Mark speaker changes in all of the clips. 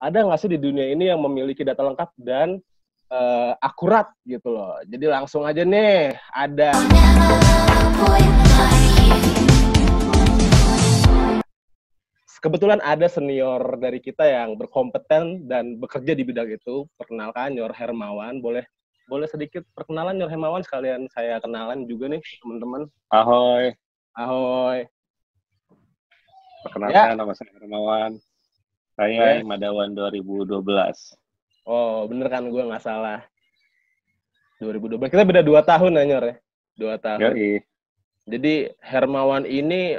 Speaker 1: ada nggak sih di dunia ini yang memiliki data lengkap dan akurat gitu loh. Jadi langsung aja nih, ada kebetulan ada senior dari kita yang berkompeten dan bekerja di bidang itu. Perkenalkan, Nyor Hermawan. Boleh sedikit perkenalan Nyor Hermawan, sekalian saya kenalan juga nih teman-teman.
Speaker 2: Ahoy,
Speaker 1: Ahoy.
Speaker 2: perkenalkan
Speaker 1: Ya,
Speaker 2: nama saya Hermawan. Saya
Speaker 1: ya.
Speaker 2: Imadawan 2012.
Speaker 1: Oh, bener kan, gue nggak salah. 2012. Kita beda 2 tahun ya, Nyor ya. 2 tahun.
Speaker 2: Yoi.
Speaker 1: Jadi Hermawan ini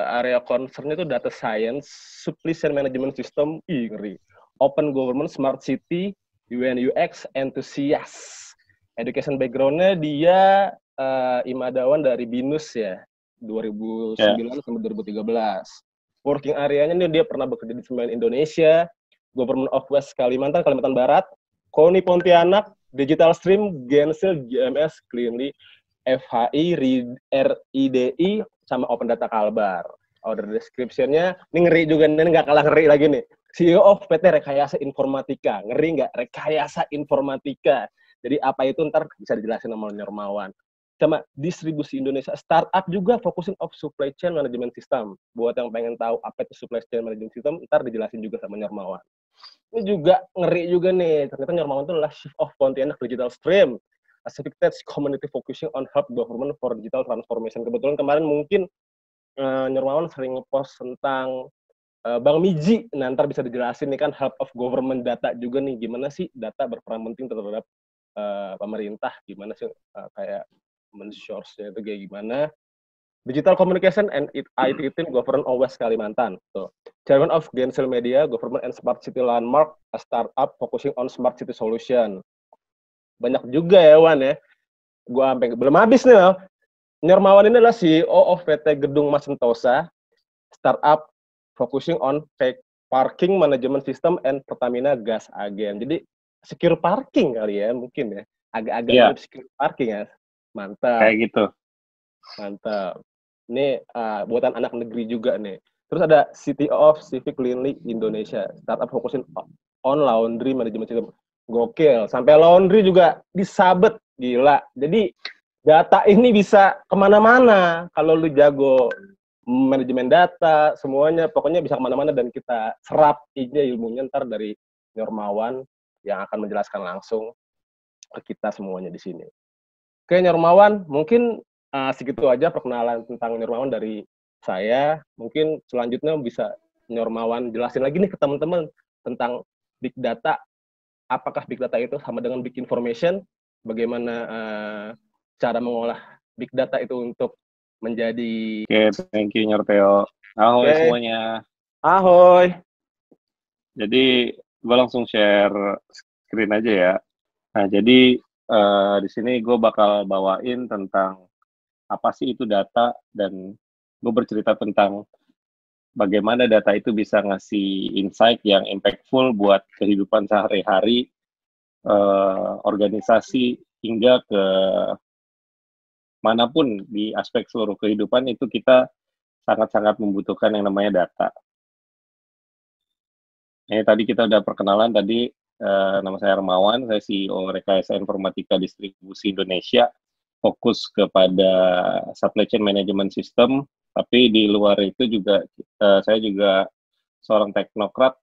Speaker 1: area concern itu data science, supply chain management system, ngeri. Open government, smart city, UN UX, enthusiast. Education background-nya dia Imadawan dari BINUS ya, 2009
Speaker 2: Ya.
Speaker 1: sampai 2013. Working area-nya nih dia pernah bekerja di Semen Indonesia, Government of West Kalimantan, Kalimantan Barat, KONI Pontianak, Digital Stream, Gensil, GMS, Cleanly, FHI, RIDI, sama Open Data Kalbar. Order description-nya, ini ngeri juga, ini nggak kalah ngeri lagi nih. CEO of PT Rekayasa Informatika. Ngeri nggak? Rekayasa Informatika. Jadi apa itu ntar bisa dijelasin sama Nyormawan. Sama distribusi Indonesia. Startup juga fokusin of supply chain management system. Buat yang pengen tahu apa itu supply chain management system, ntar dijelasin juga sama Nyormawan. Ini juga ngeri juga nih. Ternyata Nyormawan itu adalah Chief of Pontianak Digital Stream. Pacific Tech Community focusing on help government for digital transformation. Kebetulan kemarin mungkin Nyormawan sering ngepost tentang Bang Miji. Nah, ntar bisa dijelasin nih kan help of government data juga nih. Gimana sih data berperan penting terhadap pemerintah. Gimana sih kayak men-source-nya itu kayak gimana. Digital Communication and IT Team Government of West Kalimantan. Tuh. Chairman of Gensel Media, Government and Smart City Landmark, a startup focusing on smart city solution. Banyak juga ya, Wan ya. Gue sampai belum habis nih loh. Nyormawan ini adalah CEO of PT Gedung Mas Sentosa, startup focusing on parking management system and Pertamina Gas Agen. Jadi secure parking kali ya mungkin ya. Agak-agak
Speaker 2: Iya,
Speaker 1: mirip secure parking ya. Mantap,
Speaker 2: kayak gitu.
Speaker 1: mantap. Ini buatan anak negeri juga nih. Terus ada City of Civic Cleanly Indonesia, startup focusing on laundry management system. Gokil, sampai laundry juga disabet, gila. Jadi data ini bisa kemana-mana kalau lu jago manajemen data, semuanya pokoknya bisa kemana-mana dan kita serap ilmunya ntar dari Nyormawan yang akan menjelaskan langsung ke kita semuanya di sini. Oke Nyormawan, mungkin segitu aja perkenalan tentang Nyormawan dari saya. Mungkin selanjutnya bisa Nyormawan jelasin lagi nih ke teman-teman tentang big data. Apakah big data itu sama dengan big information? Bagaimana cara mengolah big data itu untuk menjadi...
Speaker 2: Oke, thank you Nyorteo. Ahoy
Speaker 1: Oke,
Speaker 2: semuanya.
Speaker 1: ahoy.
Speaker 2: Jadi, gue langsung share screen aja ya. Nah, jadi di sini gue bakal bawain tentang apa sih itu data dan gue bercerita tentang bagaimana data itu bisa ngasih insight yang impactful buat kehidupan sehari-hari organisasi hingga ke manapun di aspek seluruh kehidupan itu kita sangat-sangat membutuhkan yang namanya data. Ini tadi kita udah perkenalan tadi, nama saya Hermawan, saya CEO Rekayasa Informatika Distribusi Indonesia, fokus kepada supply chain management system, tapi di luar itu juga saya juga seorang teknokrat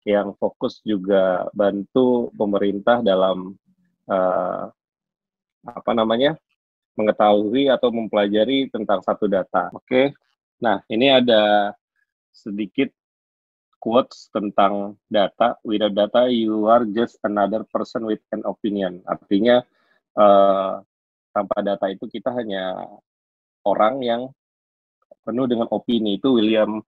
Speaker 2: yang fokus juga bantu pemerintah dalam apa namanya mengetahui atau mempelajari tentang satu data. Oke, nah ini ada sedikit quotes tentang data. Without data, you are just another person with an opinion. Artinya tanpa data itu kita hanya orang yang penuh dengan opini. Itu William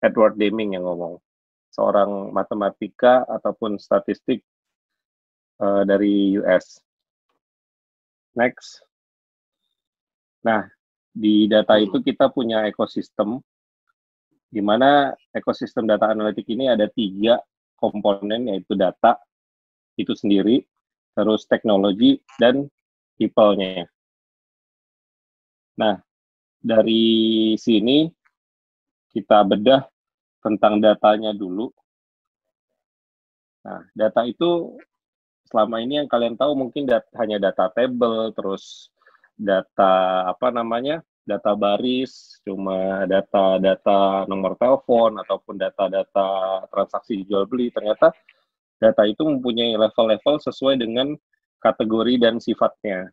Speaker 2: Edward Deming yang ngomong. Seorang matematika ataupun statistik dari US. Next. Nah, di data itu kita punya ekosistem, di mana ekosistem data analitik ini ada 3 komponen, yaitu data itu sendiri, terus teknologi, dan people-nya. Nah, dari sini kita bedah tentang datanya dulu. Nah, data itu selama ini yang kalian tahu mungkin hanya data table, terus data apa namanya, data baris, cuma data-data nomor telepon ataupun data-data transaksi jual beli. Ternyata data itu mempunyai level-level sesuai dengan kategori dan sifatnya.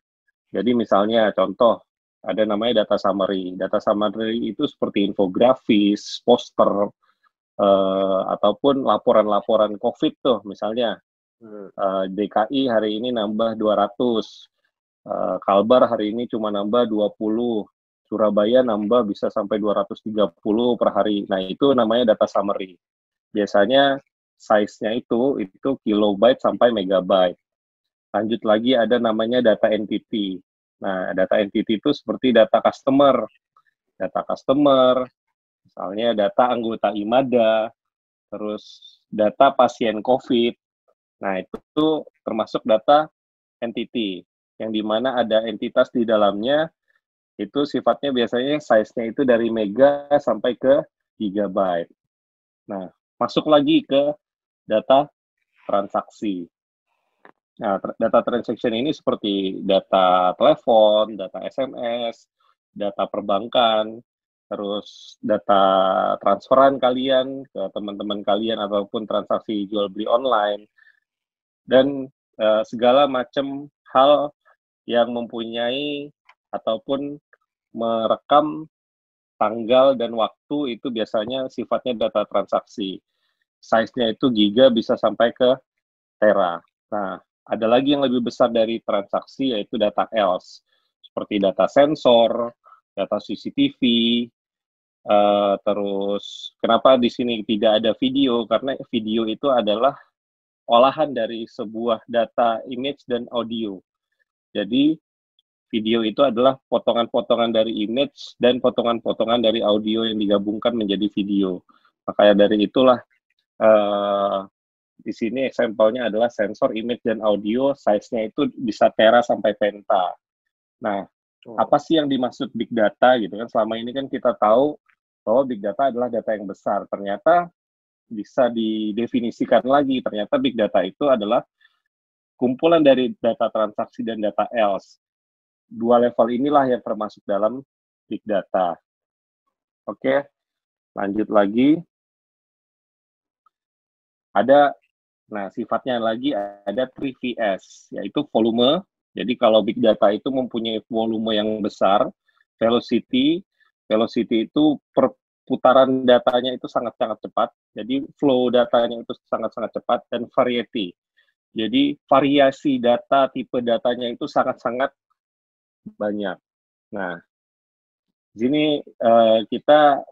Speaker 2: Jadi misalnya contoh, ada namanya data summary. Data summary itu seperti infografis, poster, ataupun laporan-laporan COVID tuh misalnya. DKI hari ini nambah 200, Kalbar hari ini cuma nambah 20, Surabaya nambah bisa sampai 230 per hari. Nah, itu namanya data summary. Biasanya size-nya itu kilobyte sampai megabyte. Lanjut lagi ada namanya data entity. Nah, data entity itu seperti data customer. Data customer, misalnya data anggota IMADA, terus data pasien COVID. Nah, itu termasuk data entity, yang dimana ada entitas di dalamnya, itu sifatnya biasanya size-nya itu dari mega sampai ke gigabyte. Nah, masuk lagi ke data transaksi. Nah, data transaction ini seperti data telepon, data SMS, data perbankan, terus data transferan kalian ke teman-teman kalian ataupun transaksi jual beli online, dan segala macam hal yang mempunyai ataupun merekam tanggal dan waktu, itu biasanya sifatnya data transaksi. Size-nya itu giga bisa sampai ke tera. Nah, ada lagi yang lebih besar dari transaksi, yaitu data else, seperti data sensor, data CCTV, terus kenapa di sini tidak ada video, karena video itu adalah olahan dari sebuah data image dan audio. Jadi, video itu adalah potongan-potongan dari image dan potongan-potongan dari audio yang digabungkan menjadi video. Makanya dari itulah di sini sampelnya adalah sensor, image, dan audio, size-nya itu bisa tera sampai penta. Nah, apa sih yang dimaksud big data gitu kan? Selama ini kan kita tahu bahwa big data adalah data yang besar. Ternyata bisa didefinisikan lagi. Ternyata big data itu adalah kumpulan dari data transaksi dan data else. Dua level inilah yang termasuk dalam big data. Oke, lanjut lagi. Nah, sifatnya lagi ada 3VS, yaitu volume. Jadi kalau big data itu mempunyai volume yang besar, velocity itu perputaran datanya itu sangat-sangat cepat, jadi flow datanya itu sangat-sangat cepat, dan variety. Jadi variasi data, tipe datanya itu sangat-sangat banyak. Nah, di sini kita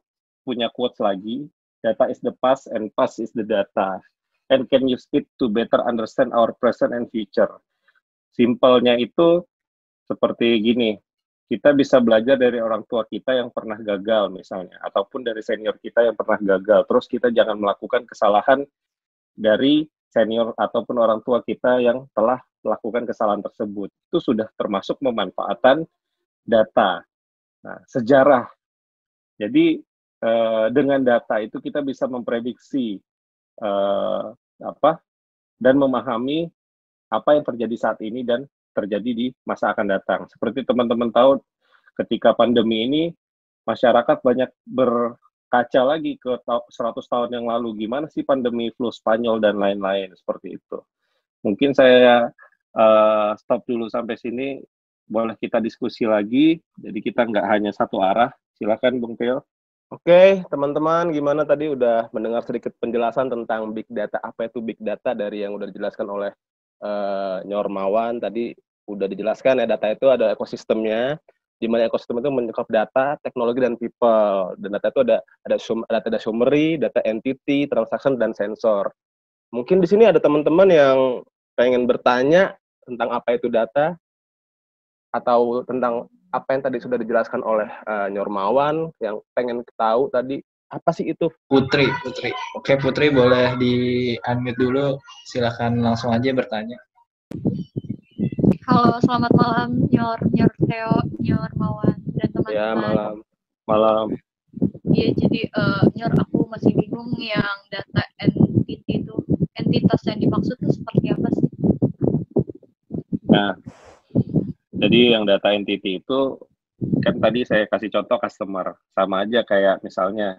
Speaker 2: punya quotes lagi, data is the past and past is the data, and can use it to better understand our present and future. Simpelnya itu seperti gini, kita bisa belajar dari orang tua kita yang pernah gagal misalnya, ataupun dari senior kita yang pernah gagal, terus kita jangan melakukan kesalahan dari senior ataupun orang tua kita yang telah melakukan kesalahan tersebut. Itu sudah termasuk pemanfaatan data. Nah, sejarah. Jadi dengan data itu kita bisa memprediksi dan memahami apa yang terjadi saat ini dan terjadi di masa akan datang. Seperti teman-teman tahu, ketika pandemi ini, masyarakat banyak berkaca lagi ke 100 tahun yang lalu, gimana sih pandemi flu Spanyol dan lain-lain, seperti itu. Mungkin saya stop dulu sampai sini, boleh kita diskusi lagi, jadi kita nggak hanya satu arah. Silakan Bung Teo.
Speaker 1: Oke, teman-teman, gimana tadi udah mendengar sedikit penjelasan tentang big data, apa itu big data dari yang udah dijelaskan oleh Nyormawan. Tadi udah dijelaskan ya, data itu ada ekosistemnya, di mana ekosistem itu mencakup data, teknologi, dan people. Dan data itu ada summary, data entity, transaction, dan sensor. Mungkin di sini ada teman-teman yang pengen bertanya tentang apa itu data, atau tentang apa yang tadi sudah dijelaskan oleh Nyormawan, yang pengen tahu tadi apa sih itu?
Speaker 3: Putri. Oke, Putri boleh di-unmute dulu. Silakan langsung aja bertanya.
Speaker 4: Halo, selamat malam Nyor Theo, Nyormawan, dan teman-teman.
Speaker 1: Ya,
Speaker 2: malam.
Speaker 4: Iya, jadi Nyor, aku masih bingung yang data entity itu entitas yang dimaksud itu seperti apa sih?
Speaker 2: Nah, jadi yang data entity itu kan tadi saya kasih contoh customer, sama aja kayak misalnya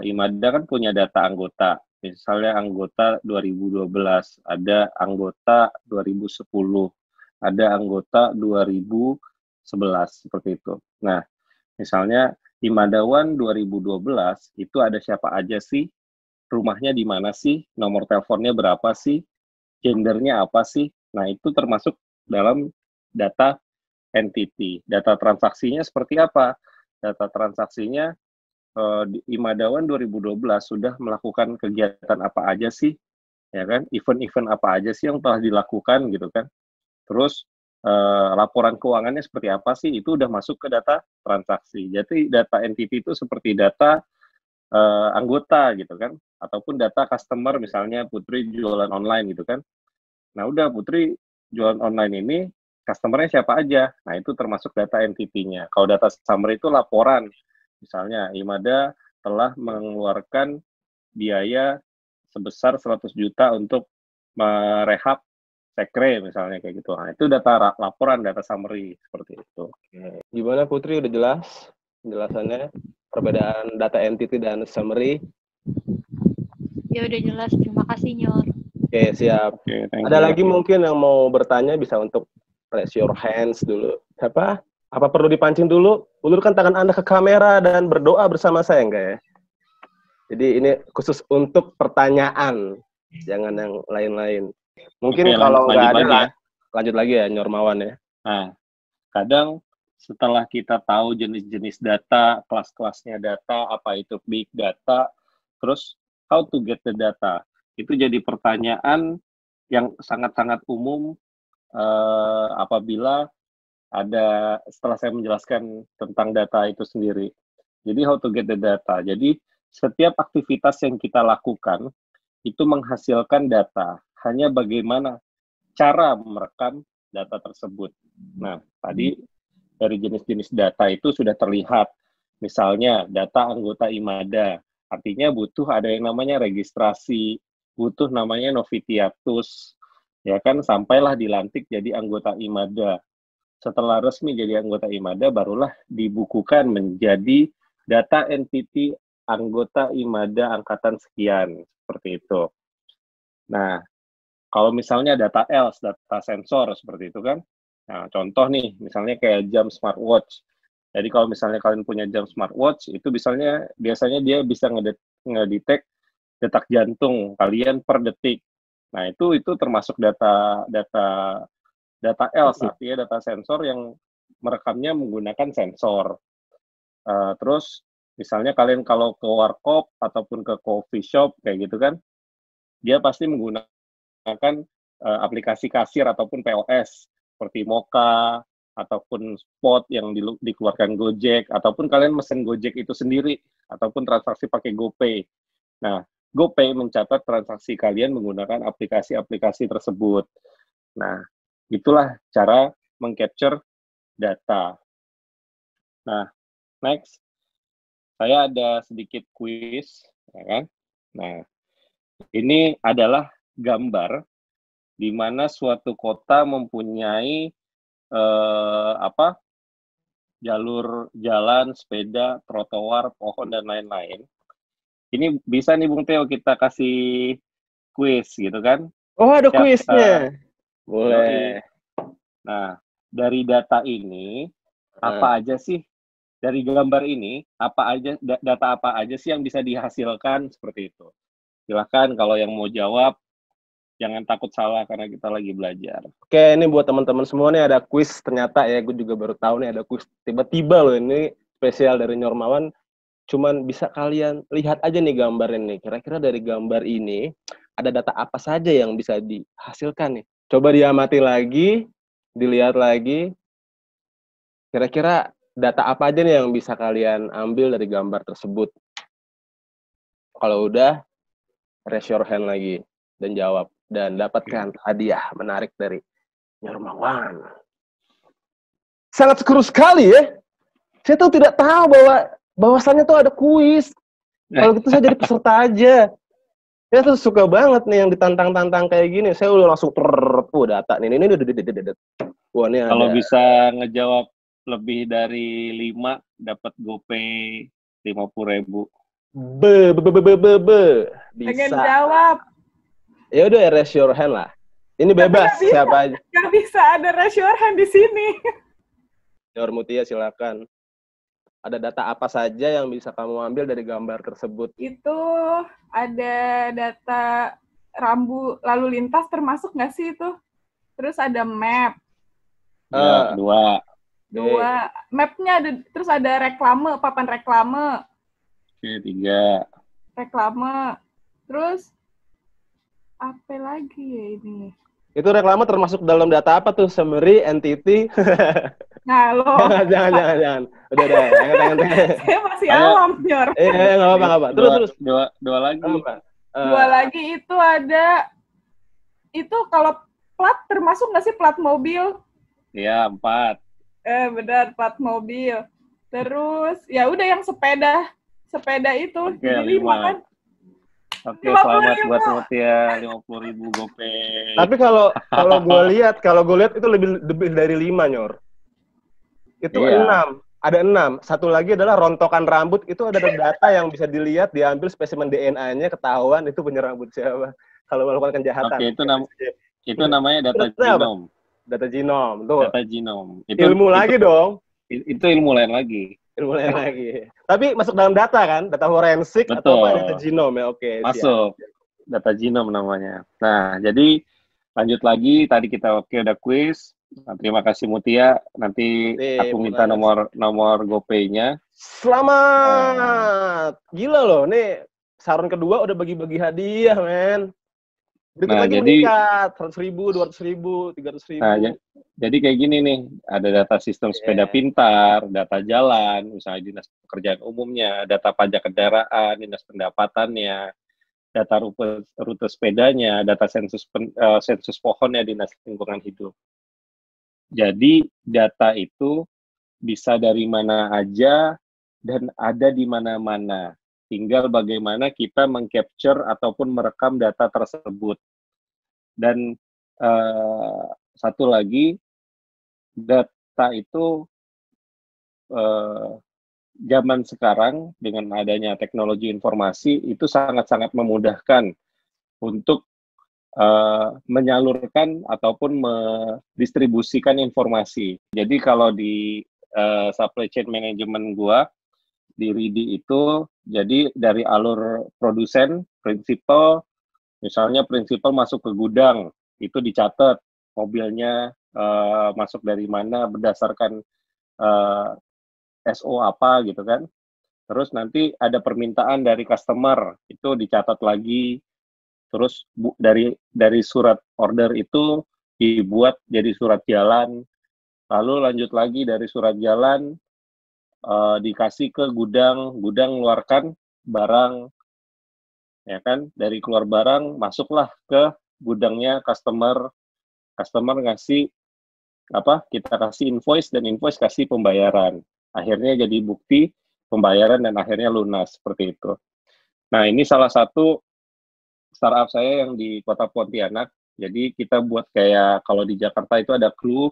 Speaker 2: Imada kan punya data anggota, misalnya anggota 2012, ada anggota 2010, ada anggota 2011, seperti itu. Nah, misalnya Imadawan 2012 itu ada siapa aja sih, rumahnya di mana sih, nomor teleponnya berapa sih, gendernya apa sih. Nah, itu termasuk dalam data entity. Data transaksinya seperti apa? Data transaksinya di Imadawan 2012 sudah melakukan kegiatan apa aja sih, ya kan? Event-event apa aja sih yang telah dilakukan gitu kan? Terus laporan keuangannya seperti apa sih? Itu udah masuk ke data transaksi. Jadi data entity itu seperti data anggota gitu kan? Ataupun data customer, misalnya Putri jualan online gitu kan? Nah udah Putri jualan online ini customer-nya siapa aja? Nah itu termasuk data entity-nya. Kalau data summary itu laporan. Misalnya, Imada telah mengeluarkan biaya sebesar 100 juta untuk merehab sekre, misalnya kayak gitu. Nah, itu data laporan, data summary, seperti itu.
Speaker 1: Gimana Putri, udah jelas penjelasannya? Perbedaan data entity dan summary?
Speaker 4: Ya udah jelas, terima kasih Nyor.
Speaker 1: Oke, siap.
Speaker 2: Oke, thank
Speaker 1: Ada
Speaker 2: you.
Speaker 1: lagi mungkin yang mau bertanya, bisa untuk raise your hands dulu. Siapa? Apa perlu dipancing dulu? Ulurkan tangan Anda ke kamera dan berdoa bersama saya, enggak ya? Jadi ini khusus untuk pertanyaan, jangan yang lain-lain. Mungkin
Speaker 2: Oke,
Speaker 1: kalau nggak ada,
Speaker 2: lagi ya.
Speaker 1: lanjut lagi ya, Nyormawan ya.
Speaker 2: Nah, kadang setelah kita tahu jenis-jenis data, kelas-kelasnya data, apa itu big data, terus how to get the data, itu jadi pertanyaan yang sangat-sangat umum apabila ada, setelah saya menjelaskan tentang data itu sendiri. Jadi how to get the data. Jadi setiap aktivitas yang kita lakukan itu menghasilkan data. Hanya bagaimana cara merekam data tersebut. Nah, tadi dari jenis-jenis data itu sudah terlihat. Misalnya data anggota Imada. Artinya butuh ada yang namanya registrasi, butuh namanya novitiatus. Ya kan, sampailah dilantik jadi anggota Imada. Setelah resmi jadi anggota Imada, barulah dibukukan menjadi data entity anggota Imada angkatan sekian, seperti itu. Nah, kalau misalnya data else, data sensor, seperti itu kan. Nah, contoh nih, misalnya kayak jam smartwatch. Jadi kalau misalnya kalian punya jam smartwatch, itu biasanya dia bisa ngedetect detak jantung kalian per detik. Nah, itu termasuk data else, artinya data sensor yang merekamnya menggunakan sensor. Terus misalnya kalian kalau ke warkop ataupun ke coffee shop kayak gitu kan, dia pasti menggunakan aplikasi kasir ataupun POS seperti Moka ataupun Spot yang dikeluarkan Gojek, ataupun kalian mesen Gojek itu sendiri ataupun transaksi pakai GoPay. Nah, GoPay mencatat transaksi kalian menggunakan aplikasi-aplikasi tersebut. Nah, itulah cara mengcapture data. Nah, next, saya ada sedikit quiz, ya kan? Nah, ini adalah gambar di mana suatu kota mempunyai jalur jalan, sepeda, trotoar, pohon, dan lain-lain. Ini bisa nih Bung Teo kita kasih quiz gitu kan?
Speaker 1: Oh, ada
Speaker 2: Siap,
Speaker 1: kuisnya. Boleh.
Speaker 2: Nah, dari data ini, apa aja sih? Dari gambar ini, apa aja data apa aja sih yang bisa dihasilkan seperti itu? Silakan kalau yang mau jawab, jangan takut salah karena kita lagi belajar.
Speaker 1: Oke, ini buat teman-teman semua nih ada kuis ternyata ya, gue juga baru tahu nih ada kuis. Tiba-tiba loh ini spesial dari Nyormawan. Cuman bisa kalian lihat aja nih gambar ini. Kira-kira dari gambar ini ada data apa saja yang bisa dihasilkan nih? Coba diamati lagi, dilihat lagi. Kira-kira data apa aja nih yang bisa kalian ambil dari gambar tersebut? Kalau udah, raise your hand lagi dan jawab. Dan dapatkan hadiah menarik dari Nyormawan. Sangat seru sekali ya. Saya tuh tidak tahu bahwasannya tuh ada kuis. Kalau gitu saya jadi peserta aja. Saya tuh suka banget nih yang ditantang-tantang kayak gini. Saya udah langsung data nih. Ini wah, ini
Speaker 2: Kalau
Speaker 1: ada.
Speaker 2: bisa ngejawab lebih dari 5 dapat GoPay 50.000.
Speaker 5: Pengen
Speaker 1: Bisa.
Speaker 5: jawab.
Speaker 1: Ya udah, raise your hand lah. Ini bebas
Speaker 5: Tapi nggak bisa.
Speaker 1: siapa aja.
Speaker 5: Gak bisa ada raise your hand di sini.
Speaker 1: Yor Mutia, silakan. Ada data apa saja yang bisa kamu ambil dari gambar tersebut?
Speaker 5: Itu ada data rambu lalu lintas termasuk nggak sih itu? Terus ada map.
Speaker 2: Ya, 2.
Speaker 5: 2. Mapnya ada, terus ada reklame, papan reklame.
Speaker 2: Oke, 3.
Speaker 5: Reklame. Terus apa lagi ya ini?
Speaker 1: Itu reklame termasuk dalam data apa tuh? Summary, entity?
Speaker 5: Nah, lo.
Speaker 1: jangan. Udah. Jangan.
Speaker 5: Saya masih
Speaker 2: Ayo.
Speaker 5: awam, Nyor.
Speaker 1: Nggak apa. Terus.
Speaker 2: Dua lagi.
Speaker 1: Apa?
Speaker 5: 2 lagi itu ada, itu kalau plat termasuk nggak sih plat mobil?
Speaker 2: Ya, 4.
Speaker 5: Benar, plat mobil. Terus, ya udah yang sepeda. Sepeda itu,
Speaker 2: Oke,
Speaker 5: jadi 5 kan?
Speaker 2: Oke,
Speaker 5: 50.000.
Speaker 2: selamat buat Mutia, 50.000 GoPay.
Speaker 1: Tapi kalau gue lihat itu lebih dari 5, Nyor. Itu
Speaker 2: Iya.
Speaker 1: 6. Ada 6. Satu lagi adalah rontokan rambut. Itu ada data yang bisa dilihat, diambil spesimen DNA-nya, ketahuan itu punya rambut siapa. Kalau melakukan kejahatan.
Speaker 2: Oke, itu namanya data genom.
Speaker 1: Data genom, tuh.
Speaker 2: Data genom.
Speaker 1: Ilmu lagi dong.
Speaker 2: Itu ilmu lain lagi.
Speaker 1: Ilmu lain lagi. Tapi masuk dalam data kan? Data forensik atau apa? Data genom ya? Oke.
Speaker 2: Masuk. Siap. Data genom namanya. Nah, jadi lanjut lagi. Tadi kita udah quiz. Nah, terima kasih Mutia. Nanti aku minta nomor GoPay-nya.
Speaker 1: Selamat. Gila loh. Nih saron kedua udah bagi-bagi hadiah, men. Berikut lagi meningkat 100.000, 200.000, 300.000.
Speaker 2: Nah, jadi kayak gini nih, ada data sistem sepeda pintar, data jalan, misalnya dinas pekerjaan umumnya, data pajak kendaraan, dinas pendapatannya, data rute sepedanya, data sensus pohonnya, dinas lingkungan hidup. Jadi data itu bisa dari mana aja dan ada di mana-mana. Tinggal bagaimana kita meng-capture ataupun merekam data tersebut. Dan satu lagi, data itu zaman sekarang dengan adanya teknologi informasi itu sangat-sangat memudahkan untuk menyalurkan ataupun mendistribusikan informasi. Jadi kalau di supply chain management gua di RIDI itu, jadi dari alur produsen, prinsipal, misalnya prinsipal masuk ke gudang, itu dicatat mobilnya masuk dari mana berdasarkan SO apa gitu kan. Terus nanti ada permintaan dari customer, itu dicatat lagi. Terus dari surat order itu dibuat jadi surat jalan. Lalu lanjut lagi dari surat jalan dikasih ke gudang mengeluarkan barang, ya kan, dari keluar barang masuklah ke gudangnya customer ngasih kita kasih invoice dan invoice kasih pembayaran, akhirnya jadi bukti pembayaran dan akhirnya lunas, seperti itu. Nah, ini salah satu startup saya yang di Kota Pontianak. Jadi kita buat kayak kalau di Jakarta itu ada Clue.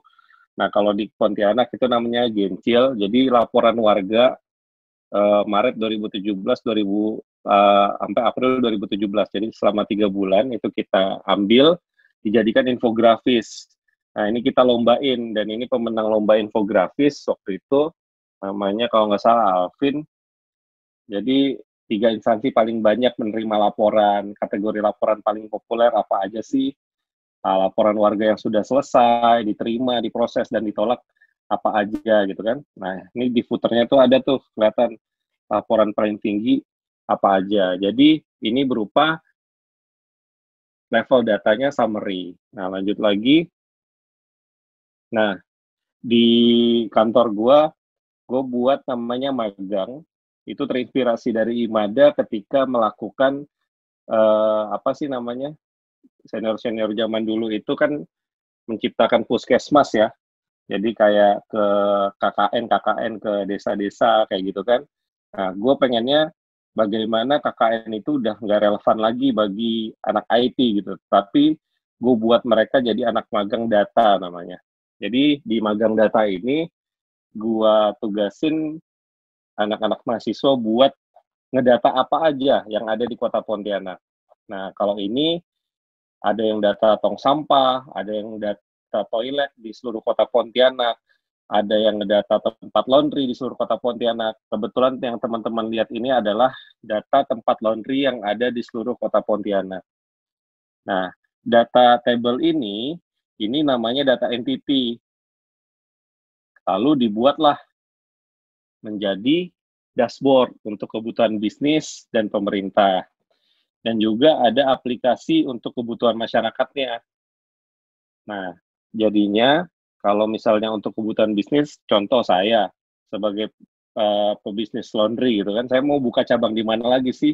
Speaker 2: Nah, kalau di Pontianak itu namanya Gencil. Jadi laporan warga Maret 2017 sampai April 2017. Jadi selama 3 bulan itu kita ambil, dijadikan infografis. Nah, ini kita lombain, dan ini pemenang lomba infografis waktu itu namanya kalau nggak salah Alvin. Jadi 3 instansi paling banyak menerima laporan. Kategori laporan paling populer apa aja sih? Laporan warga yang sudah selesai, diterima, diproses, dan ditolak apa aja gitu kan. Nah, ini di footernya tuh ada tuh kelihatan laporan paling tinggi apa aja. Jadi ini berupa level datanya summary. Nah, lanjut lagi. Nah, di kantor gue buat namanya magang. Itu terinspirasi dari IMADA ketika melakukan senior zaman dulu itu kan menciptakan puskesmas ya. Jadi kayak ke KKN ke desa-desa kayak gitu kan. Nah, gue pengennya bagaimana KKN itu udah nggak relevan lagi bagi anak IT gitu. Tapi gue buat mereka jadi anak magang data namanya. Jadi di magang data ini gue tugasin anak-anak mahasiswa buat ngedata apa aja yang ada di Kota Pontianak. Nah, kalau ini ada yang data tong sampah, ada yang data toilet di seluruh Kota Pontianak, ada yang ngedata tempat laundry di seluruh Kota Pontianak. Kebetulan yang teman-teman lihat ini adalah data tempat laundry yang ada di seluruh Kota Pontianak. Nah, data table ini namanya data entity. Lalu dibuatlah menjadi dashboard untuk kebutuhan bisnis dan pemerintah. Dan juga ada aplikasi untuk kebutuhan masyarakatnya. Nah, jadinya kalau misalnya untuk kebutuhan bisnis, contoh saya sebagai pebisnis laundry gitu kan, saya mau buka cabang di mana lagi sih?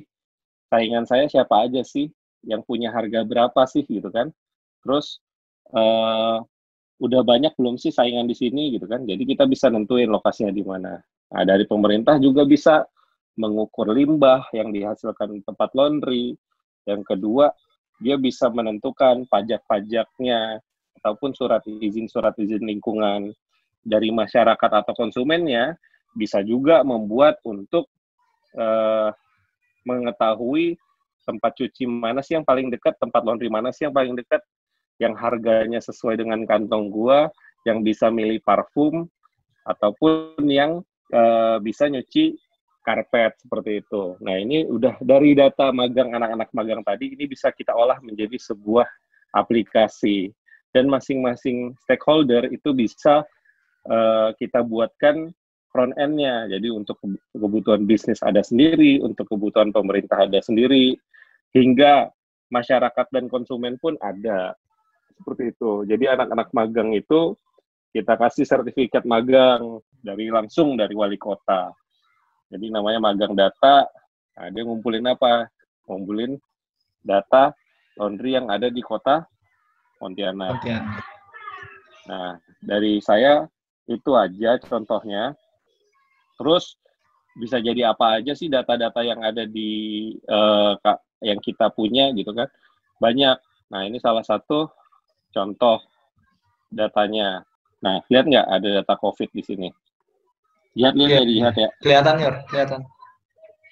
Speaker 2: Saingan saya siapa aja sih? Yang punya harga berapa sih gitu kan? Terus udah banyak belum sih saingan di sini gitu kan? Jadi kita bisa nentuin lokasinya di mana. Nah, dari pemerintah juga bisa mengukur limbah yang dihasilkan tempat laundry. Yang kedua, dia bisa menentukan pajak-pajaknya ataupun surat izin lingkungan dari masyarakat atau konsumennya. Bisa juga membuat untuk mengetahui tempat cuci mana sih yang paling dekat, tempat laundry mana sih yang paling dekat, yang harganya sesuai dengan kantong gua, yang bisa milih parfum, ataupun yang bisa nyuci karpet seperti itu. Nah, ini udah dari data magang anak-anak magang tadi, ini bisa kita olah menjadi sebuah aplikasi. Dan masing-masing stakeholder itu bisa kita buatkan front end-nya. Jadi untuk kebutuhan bisnis ada sendiri, untuk kebutuhan pemerintah ada sendiri, hingga masyarakat dan konsumen pun ada. Seperti itu. Jadi anak-anak magang itu kita kasih sertifikat magang langsung dari wali kota. Jadi namanya magang data. Nah, dia ngumpulin apa? Ngumpulin data laundry yang ada di Kota Pontianak. Nah, dari saya itu aja contohnya. Terus bisa jadi apa aja sih data-data yang ada di yang kita punya gitu kan? Banyak. Nah, ini salah satu contoh datanya. Nah, lihat nggak ada data COVID di sini? Lihat ya.
Speaker 3: Kelihatan, Yor. Kelihatan.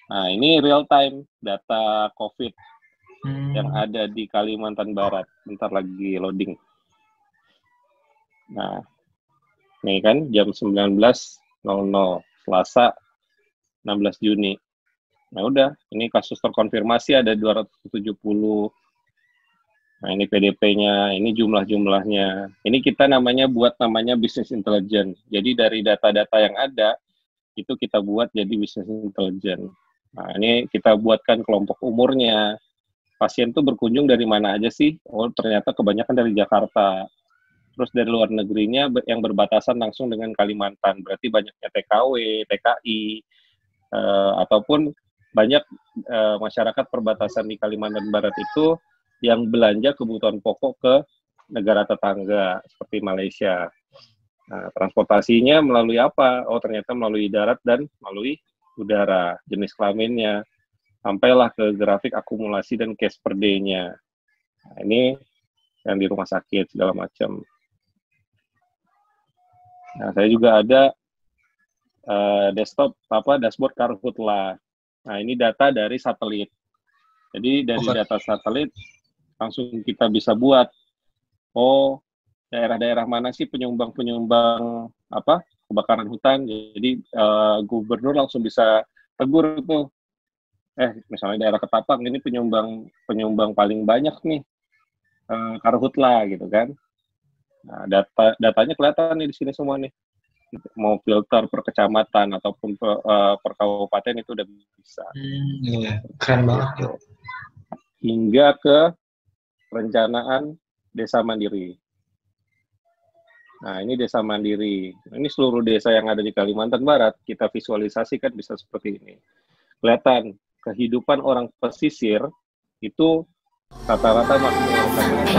Speaker 2: Nah, ini real time data COVID yang ada di Kalimantan Barat. Bentar lagi loading. Nah, ini kan jam 19.00, Selasa 16 Juni. Nah, udah. Ini kasus terkonfirmasi ada 270. Nah, ini PDP-nya, ini jumlah-jumlahnya. Ini kita namanya business intelligence. Jadi dari data-data yang ada, itu kita buat jadi business intelligence. Nah, ini kita buatkan kelompok umurnya. Pasien tuh berkunjung dari mana aja sih? Oh, ternyata kebanyakan dari Jakarta. Terus dari luar negerinya yang berbatasan langsung dengan Kalimantan. Berarti banyaknya TKW, TKI, ataupun banyak masyarakat perbatasan di Kalimantan Barat itu yang belanja kebutuhan pokok ke negara tetangga seperti Malaysia. Nah, transportasinya melalui apa? Oh, ternyata melalui darat dan melalui udara. Jenis kelaminnya. Sampailah ke grafik akumulasi dan case per day-nya. Nah, ini yang di rumah sakit segala macam. Nah, saya juga ada dashboard Karhutla. Nah, ini data dari satelit. Jadi dari data satelit langsung kita bisa buat, oh daerah-daerah mana sih penyumbang kebakaran hutan. Jadi gubernur langsung bisa tegur tuh, misalnya daerah Ketapang ini penyumbang paling banyak nih Karhutla gitu kan. Nah, datanya kelihatan nih di sini semua nih. Mau filter per kecamatan ataupun per kabupaten itu udah bisa.
Speaker 3: Iya, keren banget.
Speaker 2: Hingga ke perencanaan desa mandiri. Nah, ini desa mandiri. Ini seluruh desa yang ada di Kalimantan Barat, kita visualisasikan bisa seperti ini. Kelihatan kehidupan orang pesisir itu rata-rata masih menggunakan